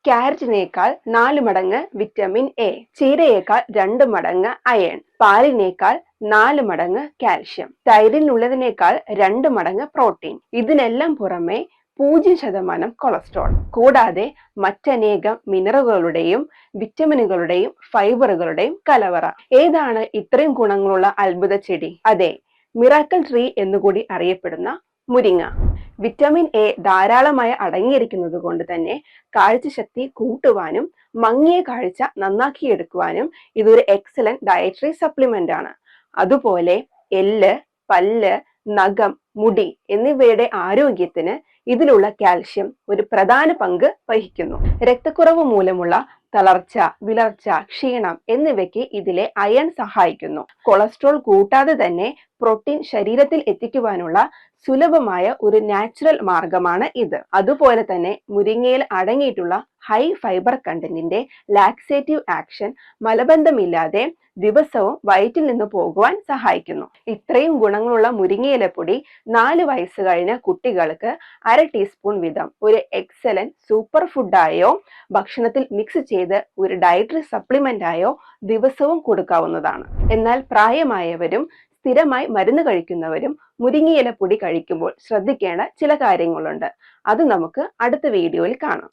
ക്യാരറ്റിനേക്കാൾ 4 മടങ്ങ് vitamin A, ചീരയേക്കാൾ 2 മടങ്ങ് iron, പാലിനേക്കാൾ 4 മടങ്ങ് കാൽഷ്യം, തൈരിനുള്ളതിനേക്കാൾ 2 മടങ്ങ് പ്രോട്ടീൻ. ഇതിനെല്ലാം പുറമെ 0% കൊളസ്ട്രോൾ, കൂടാതെ മറ്റനേകം മിനറലുകളുടെയും വിറ്റമിനുകളുടെയും ഫൈബറുകളുടെയും കലവറ. ഏതാണ് ഇത്രയും ഗുണങ്ങളുള്ള അത്ഭുത ചെടി? അതെ, മിറാക്കിൾ ട്രീ എന്നുകൂടി അറിയപ്പെടുന്ന മുരിങ്ങ. വിറ്റമിൻ എ ധാരാളമായി അടങ്ങിയിരിക്കുന്നത് കൊണ്ട് തന്നെ കാഴ്ചശക്തി കൂട്ടുവാനും മങ്ങിയ കാഴ്ച നന്നാക്കിയെടുക്കുവാനും ഇതൊരു എക്സലന്റ് ഡയറ്ററി സപ്ലിമെന്റ് ആണ്. അതുപോലെ എല്ല്, പല്ല്, നഖം, മുടി എന്നിവയുടെ ആരോഗ്യത്തിന് ഇതിലുള്ള കാൽഷ്യം ഒരു പ്രധാന പങ്ക് വഹിക്കുന്നു. രക്തക്കുറവ് മൂലമുള്ള തളർച്ച, വിളർച്ച, ക്ഷീണം എന്നിവയ്ക്ക് ഇതിലെ അയൺ സഹായിക്കുന്നു. കൊളസ്ട്രോൾ കൂട്ടാതെ തന്നെ പ്രോട്ടീൻ ശരീരത്തിൽ എത്തിക്കുവാനുള്ള സുലഭമായ ഒരു നാച്ചുറൽ മാർഗമാണ് ഇത്. അതുപോലെ തന്നെ മുരിങ്ങയിൽ അടങ്ങിയിട്ടുള്ള ഹൈ ഫൈബർ കണ്ടന്റിന്റെ ലാക്സേറ്റീവ് ആക്ഷൻ മലബന്ധമില്ലാതെ ദിവസവും വയറ്റിൽ നിന്ന് പോകുവാൻ സഹായിക്കുന്നു. ഇത്രയും ഗുണങ്ങളുള്ള മുരിങ്ങയിലപ്പൊടി 4 വയസ്സ് കഴിഞ്ഞ കുട്ടികൾക്ക് 1/2 ടീസ്പൂൺ വീതം ഒരു എക്സലന്റ് സൂപ്പർ ഫുഡായോ ഭക്ഷണത്തിൽ മിക്സ് ചെയ്ത് ഒരു ഡയറ്ററി സപ്ലിമെന്റ് ആയോ ദിവസവും കൊടുക്കാവുന്നതാണ്. എന്നാൽ പ്രായമായവരും സ്ഥിരമായി മരുന്ന് കഴിക്കുന്നവരും മുരിങ്ങയില പൊടി കഴിക്കുമ്പോൾ ശ്രദ്ധിക്കേണ്ട ചില കാര്യങ്ങളുണ്ട്. അത് നമുക്ക് അടുത്ത വീഡിയോയിൽ കാണാം.